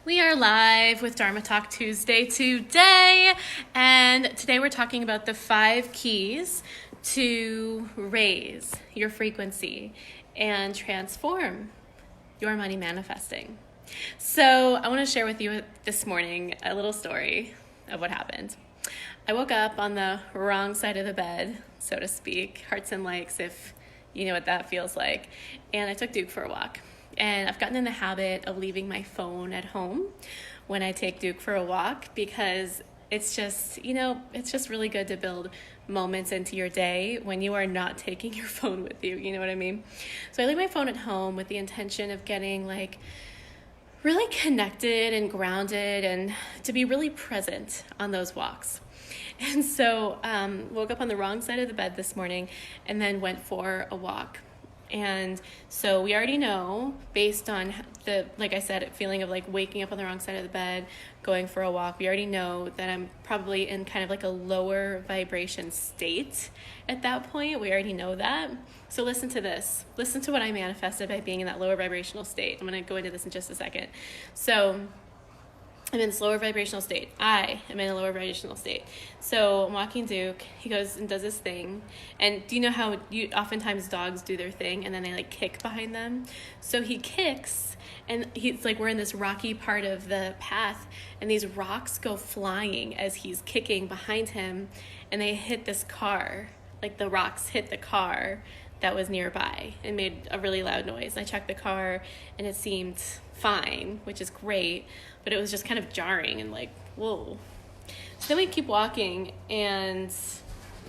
We are live with Dharma Talk Tuesday today, and today we're talking about the 5 keys to raise your frequency and transform your money manifesting. So I want to share with you this morning a little story of what happened. I woke up on the wrong side of the bed, so to speak, hearts and likes if you know what that feels like, and I took Duke for a walk. And I've gotten in the habit of leaving my phone at home when I take Duke for a walk because it's just really good to build moments into your day when you are not taking your phone with you. You know what I mean? So I leave my phone at home with the intention of getting really connected and grounded and to be really present on those walks. And so woke up on the wrong side of the bed this morning and then went for a walk. And so we already know, based on like I said, feeling of waking up on the wrong side of the bed, going for a walk, we already know that I'm probably in kind of a lower vibration state at that point. We already know that. So listen to this. Listen to what I manifested by being in that lower vibrational state. I'm going to go into this in just a second. So I'm in this lower vibrational state. I am in a lower vibrational state. So I'm walking Duke. He goes and does his thing. And do you know how oftentimes dogs do their thing and then they kick behind them? So he kicks and he's we're in this rocky part of the path and these rocks go flying as he's kicking behind him and they hit this car. The rocks hit the car that was nearby and made a really loud noise. I checked the car and it seemed fine, which is great, but it was just kind of jarring and whoa. So then we keep walking and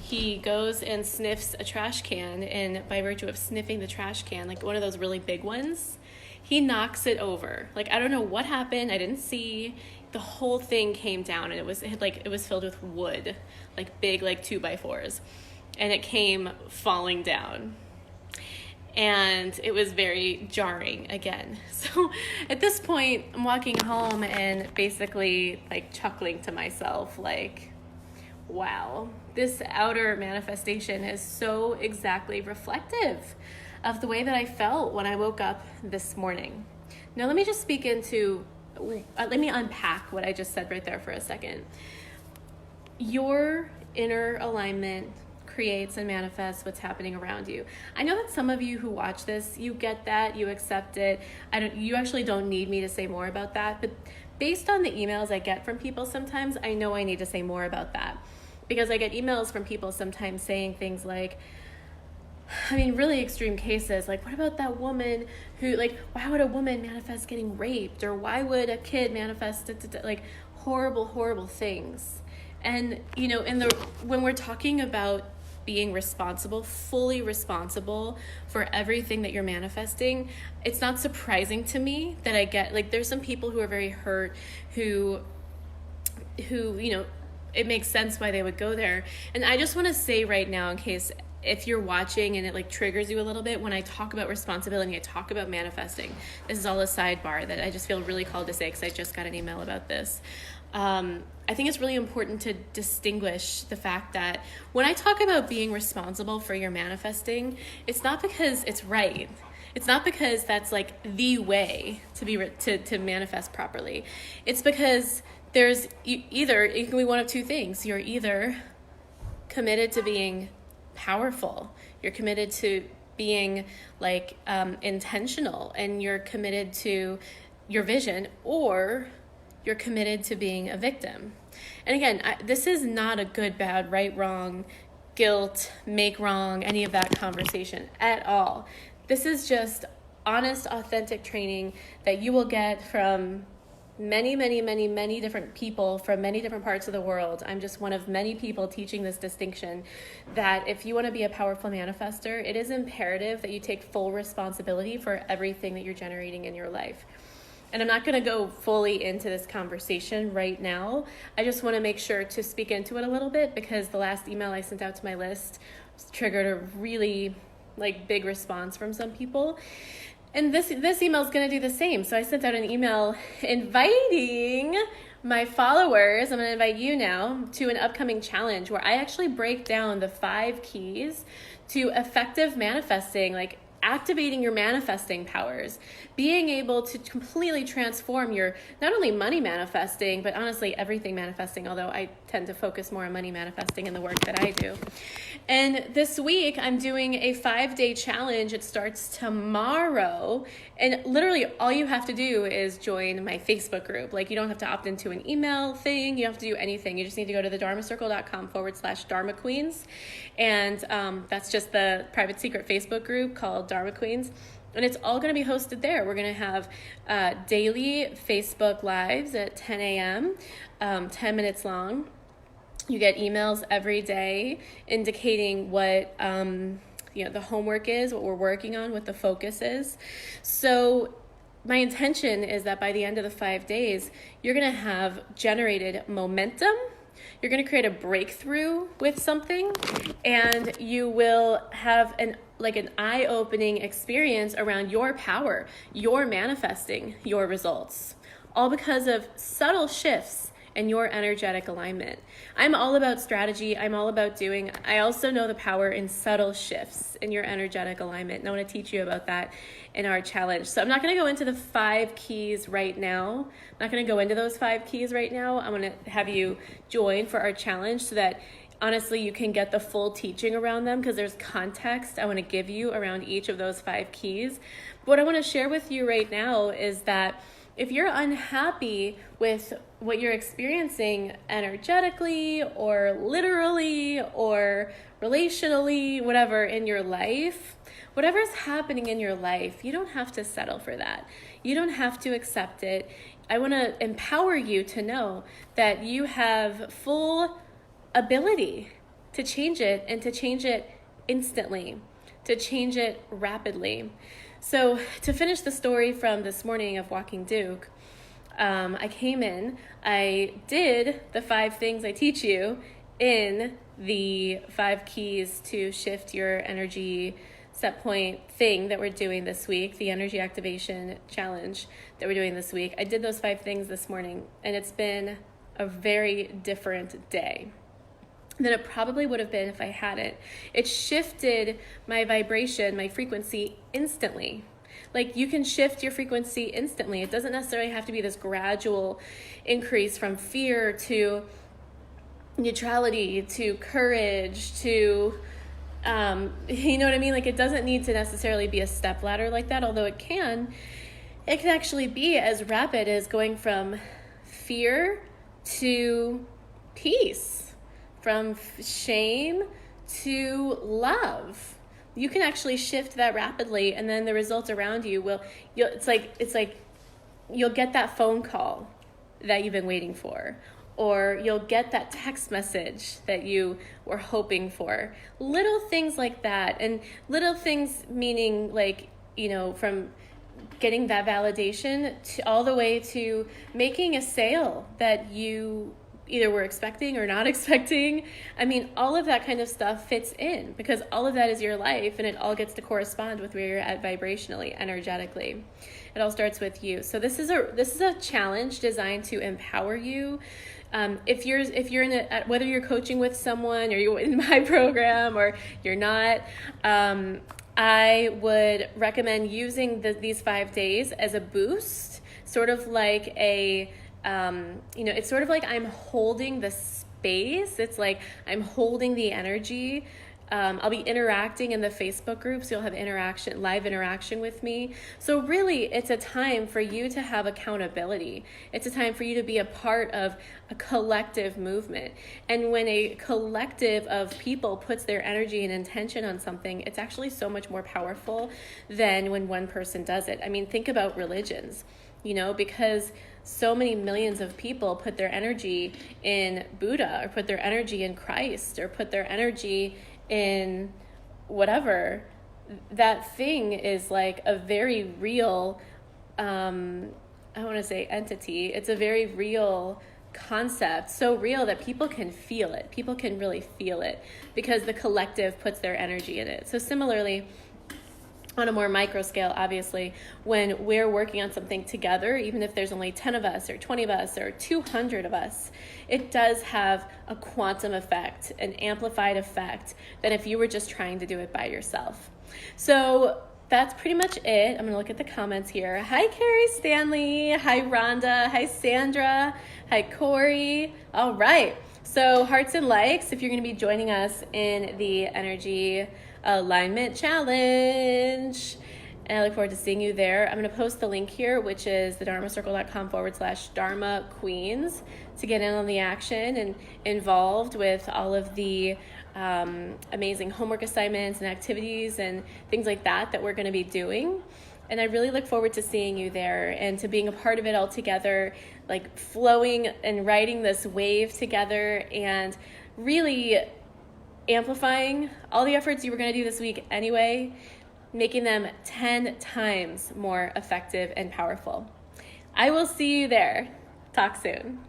he goes and sniffs a trash can, and by virtue of sniffing the trash can, one of those really big ones, he knocks it over. I don't know what happened. I didn't see. The whole thing came down and it was filled with wood, big 2x4s, and it came falling down. And it was very jarring again. So at this point, I'm walking home and basically chuckling to myself, wow, this outer manifestation is so exactly reflective of the way that I felt when I woke up this morning. Now let me just let me unpack what I just said right there for a second. Your inner alignment creates and manifests what's happening around you. I know that some of you who watch this, you get that, you accept it. You actually don't need me to say more about that, but based on the emails I get from people sometimes, I know I need to say more about that, because I get emails from people sometimes saying things really extreme cases, what about that woman who, why would a woman manifest getting raped, or why would a kid manifest horrible things? And when we're talking about being responsible, fully responsible for everything that you're manifesting, it's not surprising to me that I get, there's some people who are very hurt who it makes sense why they would go there. And I just want to say right now, in case if you're watching and it triggers you a little bit, when I talk about responsibility, I talk about manifesting. This is all a sidebar that I just feel really called to say because I just got an email about this. I think it's really important to distinguish the fact that when I talk about being responsible for your manifesting, it's not because it's right. It's not because that's the way to manifest properly. It's because there's it can be one of two things. You're either committed to being powerful, you're committed to being intentional, and you're committed to your vision, or you're committed to being a victim. And again, this is not a good, bad, right, wrong, guilt, make wrong, any of that conversation at all. This is just honest, authentic training that you will get from many different people from many different parts of the world. I'm just one of many people teaching this distinction that if you want to be a powerful manifester, it is imperative that you take full responsibility for everything that you're generating in your life. And I'm not going to go fully into this conversation right now. I just want to make sure to speak into it a little bit, because the last email I sent out to my list triggered a really big response from some people. And this email is going to do the same. So I sent out an email inviting my followers, I'm going to invite you now to an upcoming challenge where I actually break down the 5 keys to effective manifesting, activating your manifesting powers, being able to completely transform your, not only money manifesting, but honestly everything manifesting, although I tend to focus more on money manifesting in the work that I do. And this week I'm doing a 5-day challenge. It starts tomorrow, and literally all you have to do is join my Facebook group. Like, you don't have to opt into an email thing. You don't have to do anything. You just need to go to thedharmacircle.com/Dharma Queens. And that's just the private secret Facebook group called Dharma Queens. And it's all going to be hosted there. We're going to have daily Facebook Lives at 10 a.m., 10 minutes long. You get emails every day indicating what the homework is, what we're working on, what the focus is. So my intention is that by the end of the 5 days, you're going to have generated momentum. You're going to create a breakthrough with something, and you will have an eye-opening experience around your power, your manifesting your results, all because of subtle shifts in your energetic alignment. I'm all about strategy. I'm all about doing. I also know the power in subtle shifts in your energetic alignment, and I want to teach you about that in our challenge. So I'm not going to go into the 5 keys right now. I'm not going to go into those 5 keys right now. I'm going to have you join for our challenge so that honestly you can get the full teaching around them, because there's context I want to give you around each of those 5 keys. But what I want to share with you right now is that if you're unhappy with what you're experiencing energetically or literally or relationally, whatever in your life, whatever's happening in your life, you don't have to settle for that. You don't have to accept it. I want to empower you to know that you have full ability to change it, and to change it instantly, to change it rapidly. So to finish the story from this morning of Walking Duke, I came in, I did the 5 things I teach you in the 5 keys to shift your energy set point thing that we're doing this week, the energy activation challenge that we're doing this week. I did those 5 things this morning, and it's been a very different day than it probably would have been if I hadn't. It shifted my vibration, my frequency instantly. Like, you can shift your frequency instantly. It doesn't necessarily have to be this gradual increase from fear to neutrality to courage to, you know what I mean? Like, it doesn't need to necessarily be a step ladder like that, although it can actually be as rapid as going from fear to peace, from shame to love. You can actually shift that rapidly, and then the results around you will, it's like you'll get that phone call that you've been waiting for, or you'll get that text message that you were hoping for. Little things like that, and little things meaning from getting that validation to all the way to making a sale that you either were expecting or not expecting. I mean, all of that kind of stuff fits in, because all of that is your life, and it all gets to correspond with where you're at vibrationally, energetically. It all starts with you. So this is a challenge designed to empower you. If you're in whether you're coaching with someone or you're in my program or you're not, I would recommend using these 5 days as a boost, sort of like it's sort of like I'm holding the space. It's like I'm holding the energy. I'll be interacting in the Facebook group, so you'll have live interaction with me. So really, it's a time for you to have accountability. It's a time for you to be a part of a collective movement. And when a collective of people puts their energy and intention on something, it's actually so much more powerful than when one person does it. I mean, think about religions, because so many millions of people put their energy in Buddha, or put their energy in Christ, or put their energy in whatever. That thing is like a very real, I want to say entity. It's a very real concept, so real that people can feel it. People can really feel it because the collective puts their energy in it. So similarly, on a more micro scale, obviously, when we're working on something together, even if there's only 10 of us or 20 of us or 200 of us, it does have a quantum effect, an amplified effect, than if you were just trying to do it by yourself. So that's pretty much it. I'm going to look at the comments here. Hi, Carrie Stanley. Hi, Rhonda. Hi, Sandra. Hi, Corey. All right. So hearts and likes if you're going to be joining us in the Energy Alignment Challenge. And I look forward to seeing you there. I'm going to post the link here, which is thedharmacircle.com/Dharma Queens, to get in on the action and involved with all of the amazing homework assignments and activities and things like that we're going to be doing. And I really look forward to seeing you there and to being a part of it all together, like flowing and riding this wave together and really amplifying all the efforts you were going to do this week anyway, making them 10 times more effective and powerful. I will see you there. Talk soon.